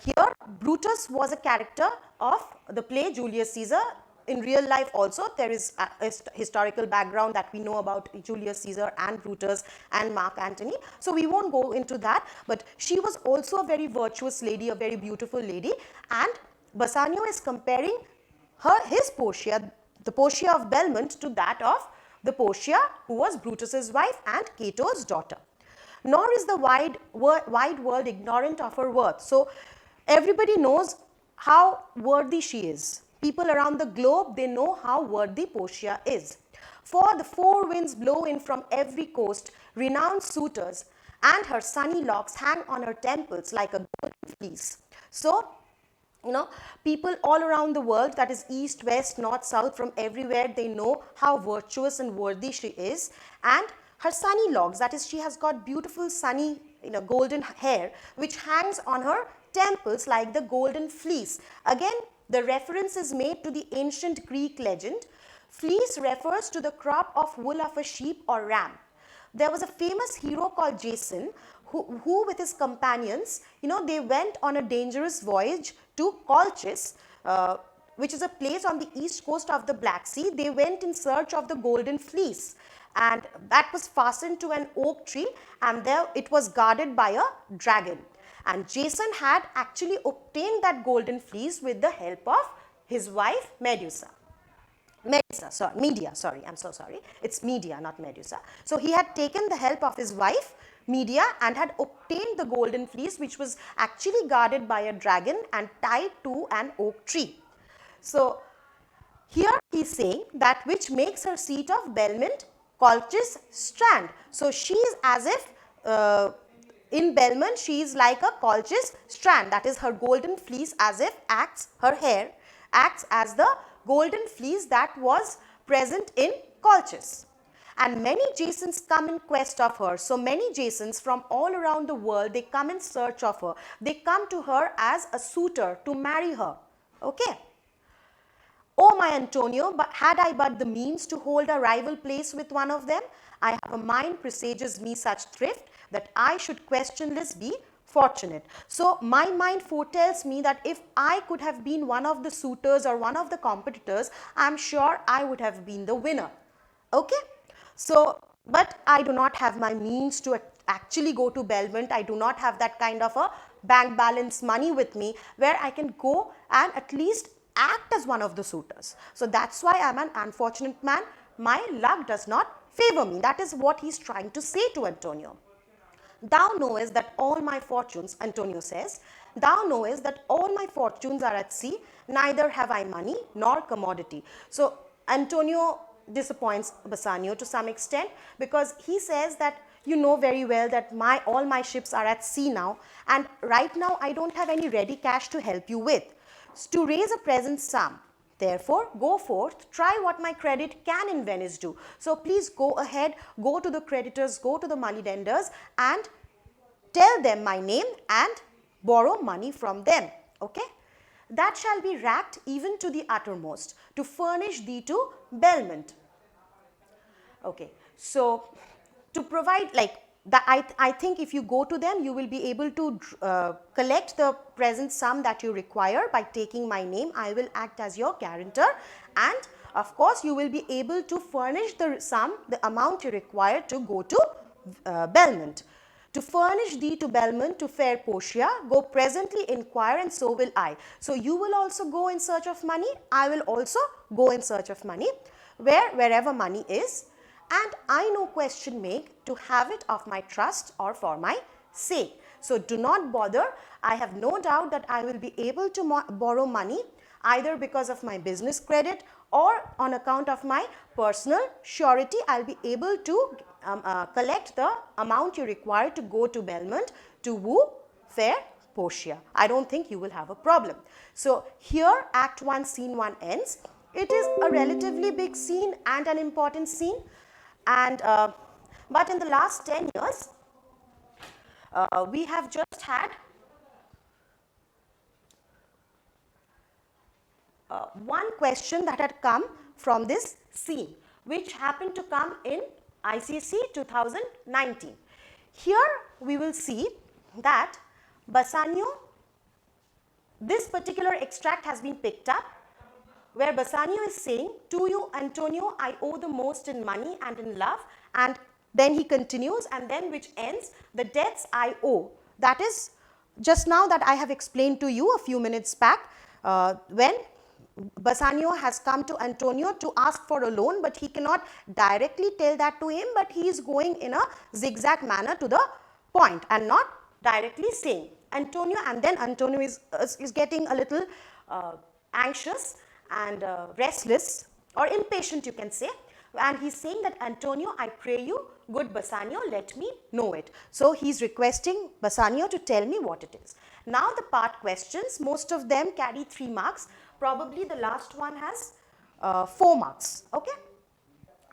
Here Brutus was a character of the play Julius Caesar. In real life also there is a historical background that we know about Julius Caesar and Brutus and Mark Antony. So we won't go into that, but she was also a very virtuous lady, a very beautiful lady, and Bassanio is comparing his Portia, the Portia of Belmont, to that of the Portia who was Brutus's wife and Cato's daughter. Nor is the wide world ignorant of her worth. So everybody knows how worthy she is. People around the globe, they know how worthy Portia is. For the four winds blow in from every coast, renowned suitors, and her sunny locks hang on her temples like a golden fleece. So, people all around the world, that is east, west, north, south, from everywhere, they know how virtuous and worthy she is. And her sunny locks, that is, she has got beautiful sunny, golden hair, which hangs on her temples like the golden fleece. Again, the reference is made to the ancient Greek legend. Fleece refers to the crop of wool of a sheep or ram. There was a famous hero called Jason who with his companions, they went on a dangerous voyage to Colchis, which is a place on the east coast of the Black Sea. They went in search of the golden fleece, and that was fastened to an oak tree, and there it was guarded by a dragon. And Jason had actually obtained that golden fleece with the help of his wife Medusa. Media, sorry, I'm so sorry. It's Media, not Medusa. So he had taken the help of his wife, Media, and had obtained the golden fleece, which was actually guarded by a dragon and tied to an oak tree. So here he is saying that which makes her seat of Belmont, Colchis, Strand. So she is as if in Belmont she is like a Colchis strand, that is her golden fleece as if acts, her hair acts as the golden fleece that was present in Colchis. And many Jasons come in quest of her. So many Jasons from all around the world, they come in search of her. They come to her as a suitor to marry her. Okay. Oh my Antonio, but had I but the means to hold a rival place with one of them, I have a mind presages me such thrift that I should questionless be fortunate. So my mind foretells me that if I could have been one of the suitors or one of the competitors, I am sure I would have been the winner. Okay. So, but I do not have my means to actually go to Belmont. I do not have that kind of a bank balance money with me where I can go and at least act as one of the suitors. So that's why I'm an unfortunate man. My luck does not favor me. That is what he's trying to say to Antonio. Thou knowest that all my fortunes, Antonio says, thou knowest that all my fortunes are at sea, neither have I money nor commodity. So Antonio disappoints Bassanio to some extent, because he says that you know very well that all my ships are at sea now, and right now I don't have any ready cash to help you with. To raise a present sum. Therefore, go forth, try what my credit can in Venice do. So please go ahead, go to the creditors, go to the moneylenders and tell them my name and borrow money from them. Okay? That shall be racked even to the uttermost to furnish thee to Belmont. Okay. So to provide I think if you go to them, you will be able to collect the present sum that you require by taking my name. I will act as your guarantor, and of course you will be able to furnish the sum, the amount you require to go to Belmont. To furnish thee to Belmont, to fair Portia, go presently inquire, and so will I. So you will also go in search of money. I will also go in search of money, wherever money is. And I no question make to have it of my trust or for my sake. So do not bother. I have no doubt that I will be able to borrow money either because of my business credit or on account of my personal surety. I'll be able to collect the amount you require to go to Belmont to woo fair Portia. I don't think you will have a problem. So here Act 1, Scene 1 ends. It is a relatively big scene and an important scene. And but in the last 10 years, we have just had one question that had come from this scene, which happened to come in ICSE 2019. Here we will see that Bassanio, this particular extract has been picked up, where Bassanio is saying, to you, Antonio, I owe the most in money and in love, and then he continues, and then which ends, the debts I owe. That is just now that I have explained to you a few minutes back, when Bassanio has come to Antonio to ask for a loan, but he cannot directly tell that to him, but he is going in a zigzag manner to the point and not directly saying Antonio, and then Antonio is getting a little anxious and restless or impatient, you can say, and he's saying that Antonio, I pray you, good Bassanio, let me know it. So he's requesting Bassanio to tell me what it is. Now the part questions, most of them carry 3 marks, probably the last one has 4 marks. Okay,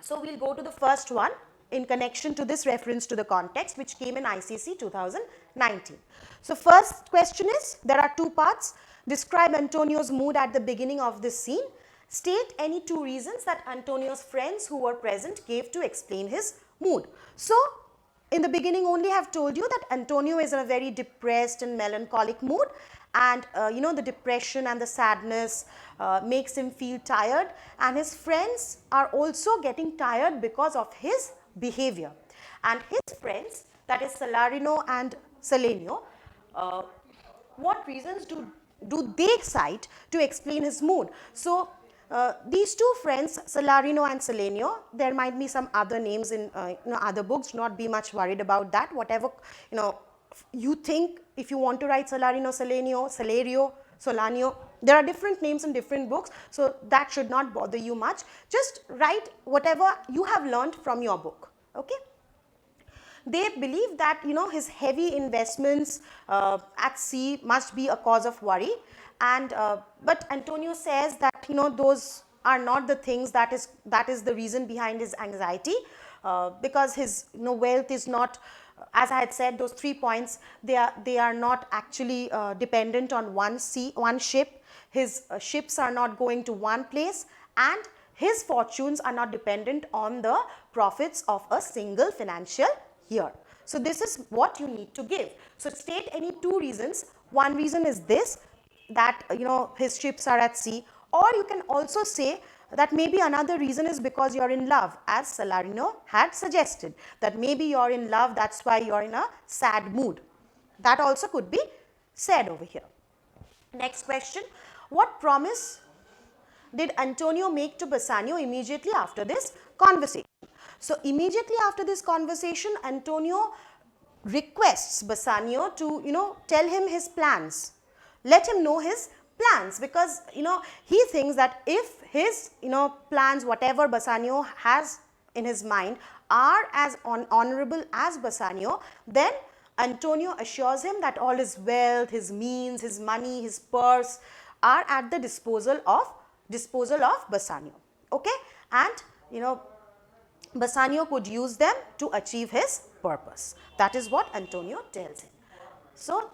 so we'll go to the first one in connection to this reference to the context, which came in ICSE 2019. So first question is, there are 2 parts. Describe Antonio's mood at the beginning of this scene. State any 2 reasons that Antonio's friends who were present gave to explain his mood. So, in the beginning only I have told you that Antonio is in a very depressed and melancholic mood, and you know, the depression and the sadness makes him feel tired, and his friends are also getting tired because of his behavior. And his friends, that is Salarino and Salenio, what reasons do they cite to explain his mood? So These two friends, Salarino and Salenio, there might be some other names in other books. Do not be much worried about that. Whatever you think, if you want to write Salarino, Salenio, Salario, Solanio, there are different names in different books, so that should not bother you much. Just write whatever you have learned from your book. Okay. They believe that his heavy investments at sea must be a cause of worry, and but Antonio says that those are not the things that is the reason behind his anxiety, because his wealth is not, as I had said, those 3 points, they are not actually dependent on one ship. His ships are not going to one place, and his fortunes are not dependent on the profits of a single financial year. So this is what you need to give. So state any 2 reasons. One reason is this, that his ships are at sea, or you can also say that maybe another reason is because you're in love, as Salarino had suggested, that maybe you're in love, that's why you're in a sad mood. That also could be said over here. Next question, what promise did Antonio make to Bassanio immediately after this conversation? So immediately after this conversation, Antonio requests Bassanio to tell him his plans, let him know his plans, because he thinks that if his plans, whatever Bassanio has in his mind, are as honorable as Bassanio, then Antonio assures him that all his wealth, his means, his money, his purse are at the disposal of Bassanio. Okay, and Bassanio could use them to achieve his purpose. That is what Antonio tells him. So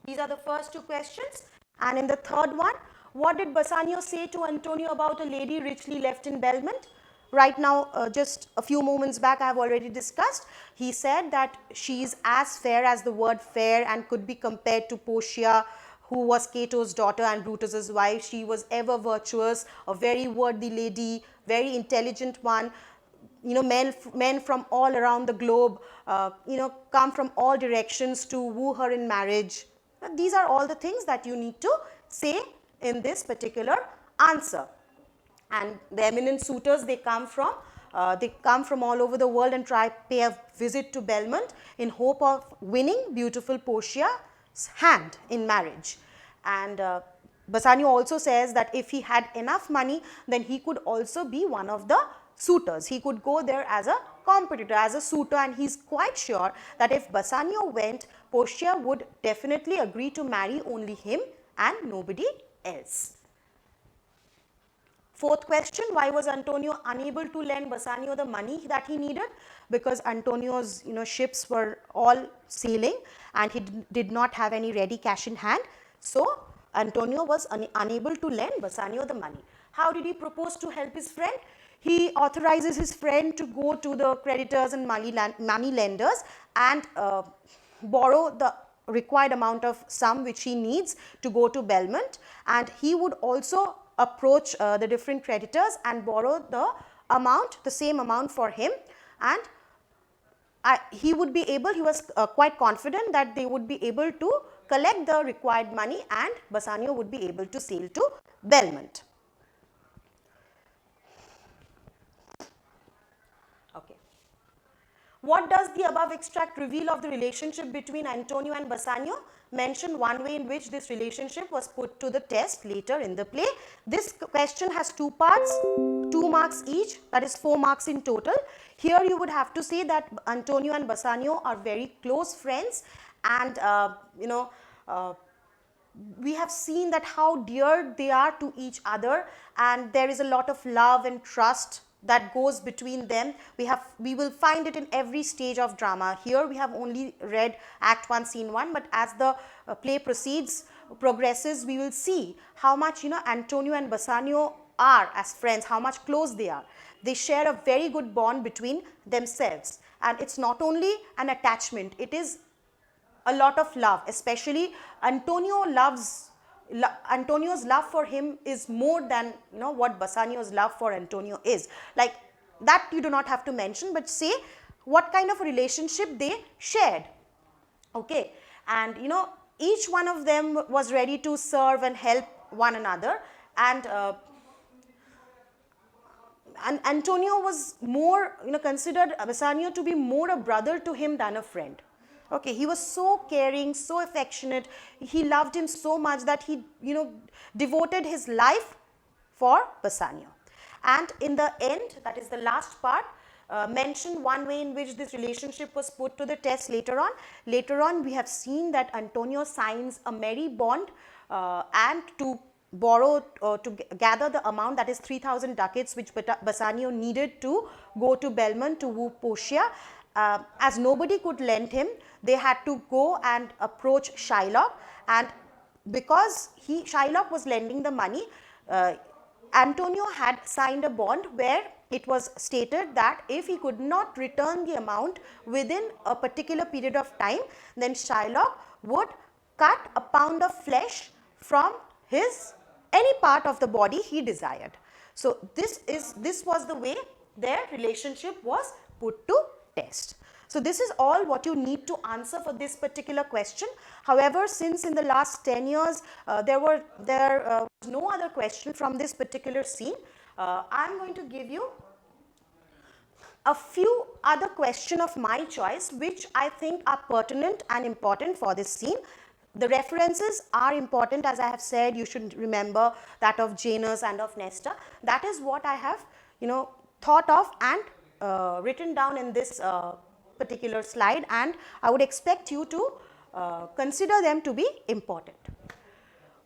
these are the first 2 questions. And in the third one, what did Bassanio say to Antonio about a lady richly left in Belmont? Right now, just a few moments back, I have already discussed. He said that she is as fair as the word fair and could be compared to Portia, who was Cato's daughter and Brutus's wife. She was ever virtuous, a very worthy lady, very intelligent one. Men from all around the globe, come from all directions to woo her in marriage. These are all the things that you need to say in this particular answer. And the eminent suitors, they come from all over the world and pay a visit to Belmont in hope of winning beautiful Portia's hand in marriage. And Bassanio also says that if he had enough money, then he could also be one of the suitors. He could go there as a competitor, as a suitor, and he's quite sure that if Bassanio went, Portia would definitely agree to marry only him and nobody else. Fourth question, why was Antonio unable to lend Bassanio the money that he needed? Because Antonio's ships were all sailing and he did not have any ready cash in hand. So Antonio was unable to lend Bassanio the money. How did he propose to help his friend? He authorizes his friend to go to the creditors and money lenders and borrow the required amount of sum which he needs to go to Belmont, and he would also approach the different creditors and borrow the same amount for him, and he was quite confident that they would be able to collect the required money and Bassanio would be able to sail to Belmont. Okay. What does the above extract reveal of the relationship between Antonio and Bassanio? Mention one way in which this relationship was put to the test later in the play. This question has 2 parts, 2 marks each, that is 4 marks in total. Here you would have to say that Antonio and Bassanio are very close friends, and we have seen that how dear they are to each other, and there is a lot of love and trust that goes between them. We will find it in every stage of drama. Here we have only read Act 1, Scene 1, but as the play progresses, we will see how much Antonio and Bassanio are as friends, how much close they are. They share a very good bond between themselves, and it's not only an attachment, it is a lot of love. Especially Antonio's love for him is more than what Bassanio's love for Antonio is. Like that you do not have to mention, but say what kind of a relationship they shared. Okay, and each one of them was ready to serve and help one another, and and Antonio was more, considered Bassanio to be more a brother to him than a friend. Okay, he was so caring, so affectionate. He loved him so much that he, devoted his life for Bassanio. And in the end, that is the last part, mentioned one way in which this relationship was put to the test later on. Later on, we have seen that Antonio signs a merry bond and to borrow to gather the amount, that is 3,000 ducats, which Bassanio needed to go to Belmont to woo Portia. As nobody could lend him, they had to go and approach Shylock, and because Shylock was lending the money, Antonio had signed a bond where it was stated that if he could not return the amount within a particular period of time, then Shylock would cut a pound of flesh from his any part of the body he desired. So this was the way their relationship was put to test. So this is all what you need to answer for this particular question. However, since in the last 10 years there was no other question from this particular scene, I am going to give you a few other questions of my choice which I think are pertinent and important for this scene. The references are important, as I have said. You should remember that of Janus and of Nestor. That is what I have thought of and written down in this particular slide, and I would expect you to consider them to be important.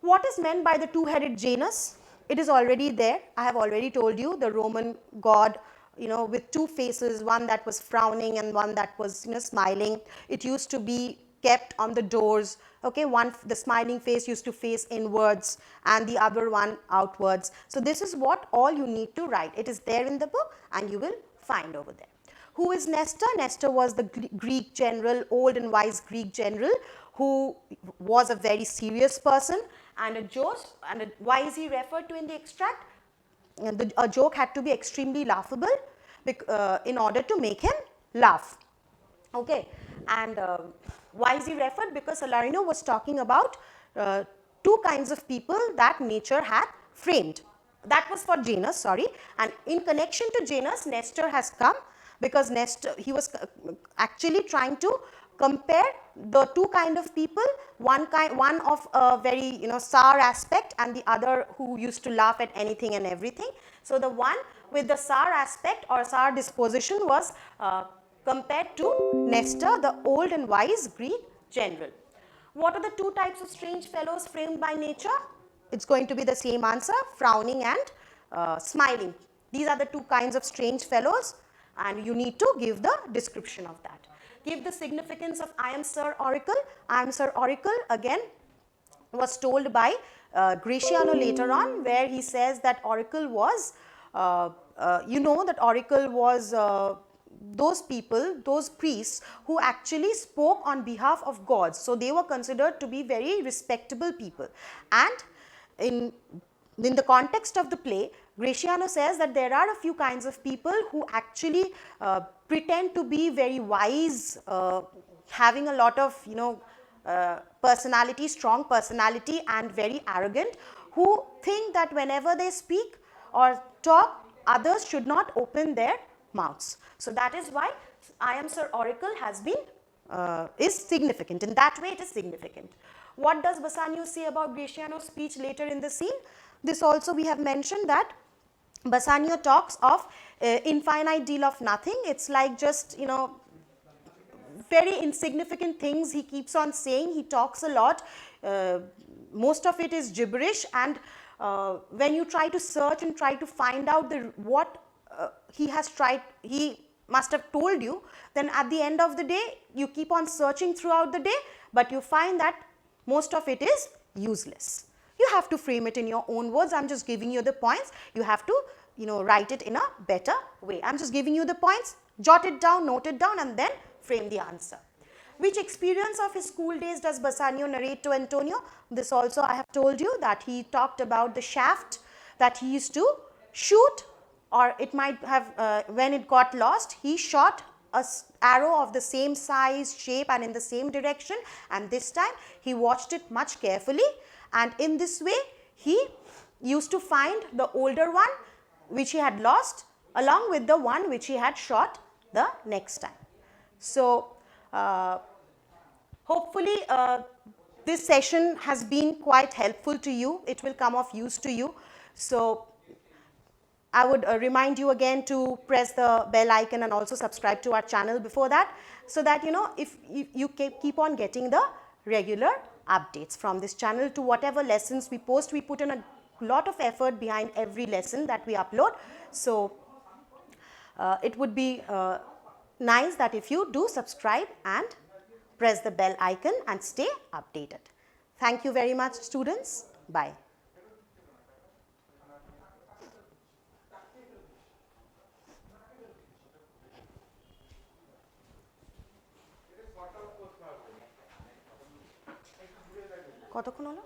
What is meant by the two-headed Janus? It is already there. I have already told you, the Roman god, with two faces, one that was frowning and one that was smiling. It used to be kept on the doors. Okay, the smiling face used to face inwards and the other one outwards. So this is what all you need to write. It is there in the book and you will find over there. Who is Nestor? Nestor was the Greek general, old and wise Greek general, who was a very serious person, and a joke. And why is he referred to in the extract? A joke had to be extremely laughable in order to make him laugh. Okay, and why is he referred? Because Salarino was talking about two kinds of people that nature had framed. That was for Janus, sorry. And in connection to Janus, Nestor has come, because Nestor, he was actually trying to compare the two kind of people, one of a very sour aspect and the other who used to laugh at anything and everything. So the one with the sour aspect or sour disposition was compared to Nestor, the old and wise Greek general. What are the two types of strange fellows framed by nature? It's going to be the same answer, frowning and smiling. These are the two kinds of strange fellows, and you need to give the description of that. Give the significance of I am Sir Oracle. I am Sir Oracle again was told by Gratiano later on, where he says that Oracle was, that Oracle was those people, those priests who actually spoke on behalf of gods. So they were considered to be very respectable people. And in the context of the play, Gratiano says that there are a few kinds of people who actually pretend to be very wise, having a lot of personality, strong personality, and very arrogant, who think that whenever they speak or talk, others should not open their mouths. So that is why I am Sir Oracle has been is significant. In that way, it is significant. What does Bassanio say about Gratiano's speech later in the scene? This also we have mentioned that Bassanio talks of infinite deal of nothing. It's like just very insignificant things he keeps on saying. He talks a lot. Most of it is gibberish, and when you try to search and try to find out what he must have told you, then at the end of the day you keep on searching throughout the day, but you find that most of it is useless. You have to frame it in your own words. I'm just giving you the points. You have to write it in a better way. I'm just giving you the points. Jot it down, note it down, and then frame the answer. Which experience of his school days does Bassanio narrate to Antonio? This also I have told you, that he talked about the shaft that he used to shoot, or it might have, when it got lost, he shot an arrow of the same size, shape, and in the same direction, and this time he watched it much carefully, and in this way he used to find the older one which he had lost along with the one which he had shot the next time. So, hopefully this session has been quite helpful to you. It will come of use to you. So, I would remind you again to press the bell icon and also subscribe to our channel before that, so that if you keep on getting the regular updates from this channel to whatever lessons we post. We put in a lot of effort behind every lesson that we upload. So, it would be nice that if you do subscribe and press the bell icon and stay updated. Thank you very much, students. Bye. কতক্ষণ হলো?